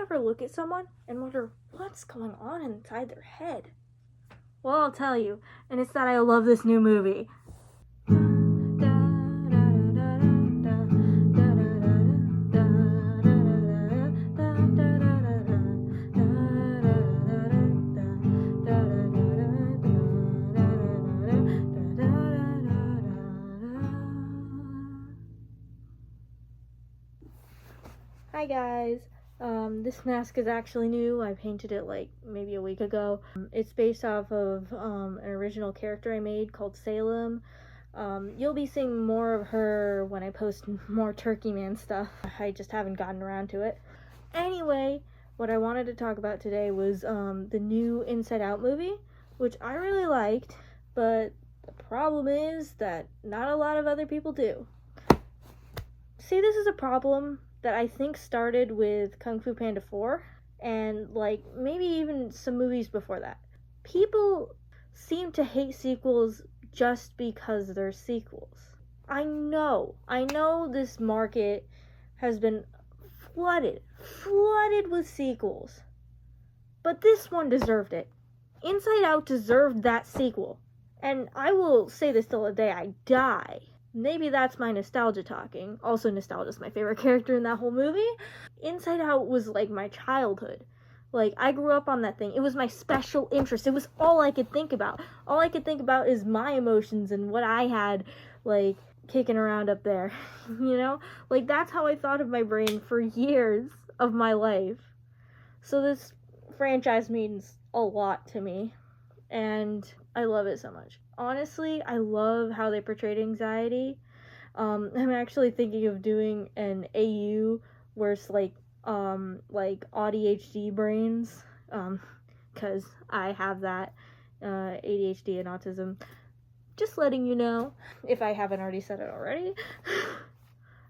ever look at someone and wonder what's going on inside their head? Well, I'll tell you, and it's that I love this new movie. Hi guys, this mask is actually new. I painted it like maybe a week ago. It's based off of an original character I made called Salem. You'll be seeing more of her when I post more Turkey Man stuff. I just haven't gotten around to it. Anyway, what I wanted to talk about today was the new Inside Out movie, which I really liked, but the problem is that not a lot of other people do. See, this is a problem that I think started with Kung Fu Panda 4 and like maybe even some movies before that. People seem to hate sequels just because they're sequels. I know this market has been flooded with sequels, but this one deserved it. Inside Out deserved that sequel, and I will say this till the day I die. Maybe that's my nostalgia talking. Also, nostalgia's my favorite character in that whole movie. Inside Out was like my childhood. Like, I grew up on that thing. It was my special interest. It was all I could think about. All I could think about is my emotions and what I had, like, kicking around up there. You know? Like, that's how I thought of my brain for years of my life. So this franchise means a lot to me. And I love it so much. Honestly, I love how they portrayed anxiety. I'm actually thinking of doing an AU where it's like ADHD brains, because I have that, ADHD and autism. Just letting you know, if I haven't already said it already.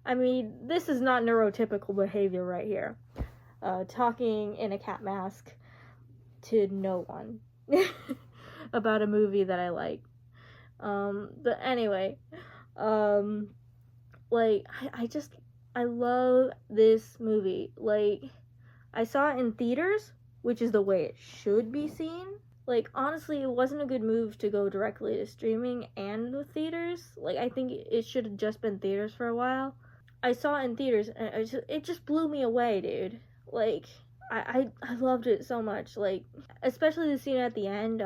I mean, this is not neurotypical behavior right here. Talking in a cat mask to no one about a movie that I like. But anyway, like, I love this movie. Like, I saw it in theaters, which is the way it should be seen. Like, honestly, it wasn't a good move to go directly to streaming and the theaters. Like, I think it should have just been theaters for a while. I saw it in theaters, and it just blew me away, dude. Like, I loved it so much. Like, especially the scene at the end,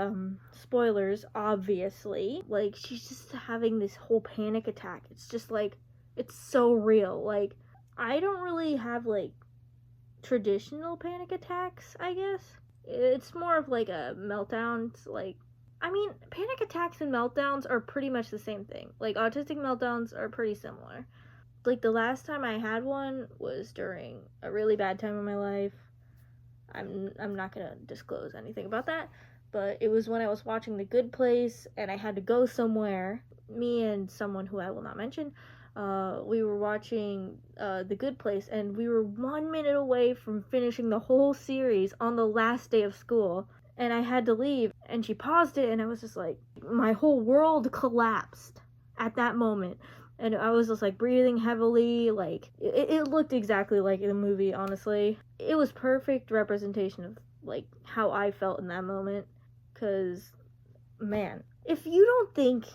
spoilers, obviously. Like, she's just having this whole panic attack. It's just like, it's so real. Like, I don't really have, like, traditional panic attacks, I guess. It's more of, like, a meltdown. Like, I mean, panic attacks and meltdowns are pretty much the same thing. Like, autistic meltdowns are pretty similar. Like, the last time I had one was during a really bad time in my life. I'm not gonna disclose anything about that, but it was when I was watching The Good Place and I had to go somewhere. Me and someone who I will not mention, we were watching The Good Place, and we were 1 minute away from finishing the whole series on the last day of school, and I had to leave, and she paused it, and I was just like, my whole world collapsed at that moment. And I was just like breathing heavily. Like, it looked exactly like the movie, honestly. It was perfect representation of like how I felt in that moment. Cause, man, if you don't think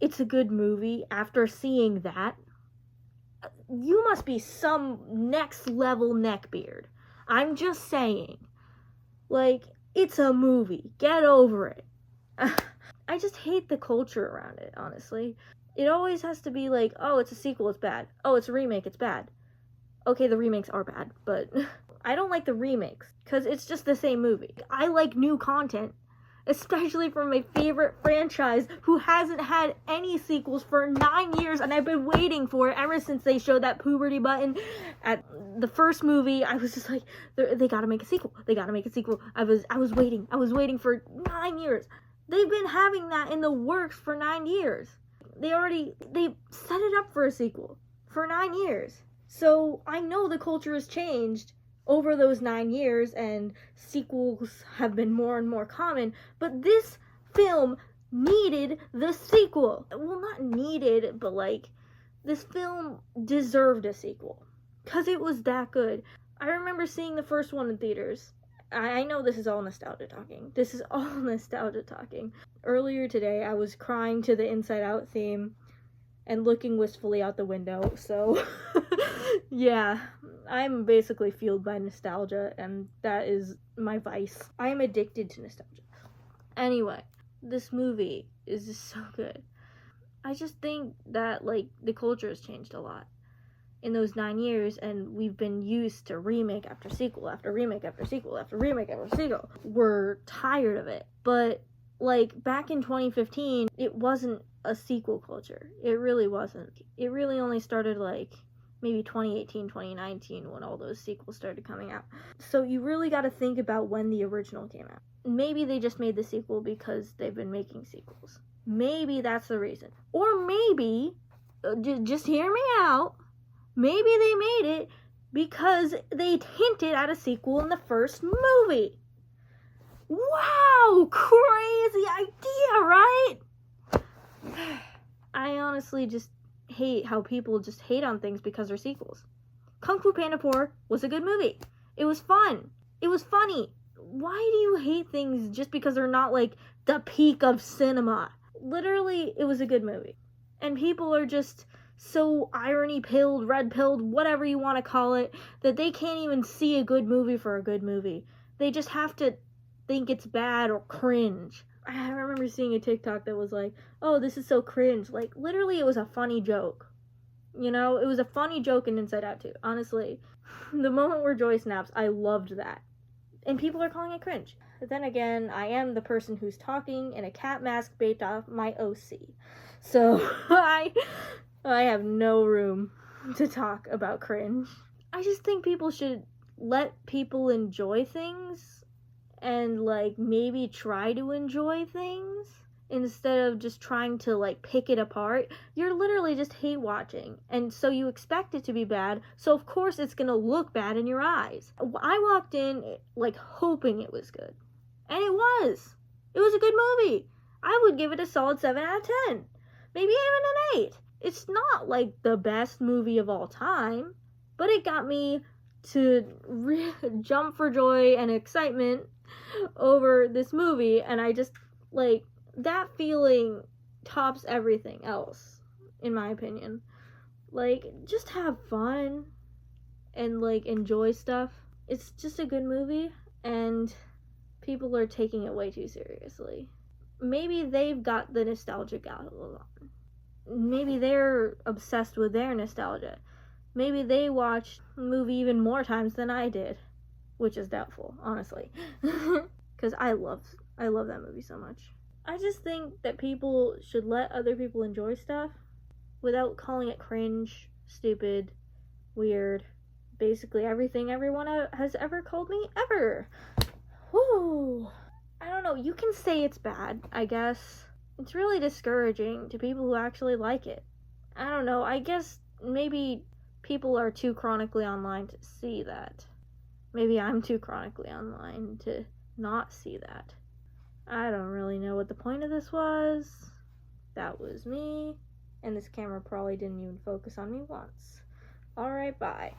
it's a good movie after seeing that, you must be some next level neckbeard. I'm just saying. Like, it's a movie. Get over it. I just hate the culture around it, honestly. It always has to be like, oh, it's a sequel, it's bad. Oh, it's a remake, it's bad. Okay, the remakes are bad, but I don't like the remakes, because it's just the same movie. I like new content, especially from my favorite franchise, who hasn't had any sequels for 9 years, and I've been waiting for it ever since they showed that puberty button at the first movie. I was just like, they gotta make a sequel. They gotta make a sequel. I was waiting for 9 years. They've been having that in the works for 9 years. They set it up for a sequel for 9 years. So I know the culture has changed over those 9 years, and sequels have been more and more common, but this film needed the sequel. Well, not needed, but like, this film deserved a sequel, because it was that good. I remember seeing the first one in theaters. I know this is all nostalgia talking. This is all nostalgia talking. Earlier today, I was crying to the Inside Out theme and looking wistfully out the window. So, yeah, I'm basically fueled by nostalgia, and that is my vice. I am addicted to nostalgia. Anyway, this movie is just so good. I just think that, like, the culture has changed a lot in those 9 years, and we've been used to remake after sequel after remake after sequel after remake after sequel. We're tired of it. But, like, back in 2015, it wasn't a sequel culture. It really wasn't. It really only started, like, maybe 2018, 2019, when all those sequels started coming out. So you really got to think about when the original came out. Maybe they just made the sequel because they've been making sequels. Maybe that's the reason. Or maybe, just hear me out, maybe they made it because they hinted at a sequel in the first movie. Wow, crazy idea, right? I honestly just hate how people just hate on things because they're sequels. Kung Fu Panda 4 was a good movie. It was fun. It was funny. Why do you hate things just because they're not, like, the peak of cinema? Literally, it was a good movie. And people are just so irony-pilled, red-pilled, whatever you want to call it, that they can't even see a good movie for a good movie. They just have to think it's bad or cringe. I remember seeing a TikTok that was like, oh, this is so cringe. Like, literally, it was a funny joke. You know, it was a funny joke in Inside Out 2, honestly. The moment where Joy snaps, I loved that. And people are calling it cringe. But then again, I am the person who's talking in a cat mask based off my OC. So, I have no room to talk about cringe. I just think people should let people enjoy things and, like, maybe try to enjoy things instead of just trying to, like, pick it apart. You're literally just hate watching, and so you expect it to be bad, so of course it's gonna look bad in your eyes. I walked in, like, hoping it was good, and it was. It was a good movie. I would give it a solid 7 out of 10. Maybe even an 8. It's not, like, the best movie of all time, but it got me to jump for joy and excitement over this movie, and I just, like, that feeling tops everything else, in my opinion. Like, just have fun and, like, enjoy stuff. It's just a good movie, and people are taking it way too seriously. Maybe they've got the nostalgic outlook on. Maybe they're obsessed with their nostalgia. Maybe they watched the movie even more times than I did, which is doubtful, honestly. Because I love that movie so much. I just think that people should let other people enjoy stuff without calling it cringe, stupid, weird, basically everything everyone has ever called me ever. Whoo! I don't know, you can say it's bad, I guess. It's really discouraging to people who actually like it. I don't know, I guess maybe people are too chronically online to see that. Maybe I'm too chronically online to not see that. I don't really know what the point of this was. That was me. And this camera probably didn't even focus on me once. Alright, bye.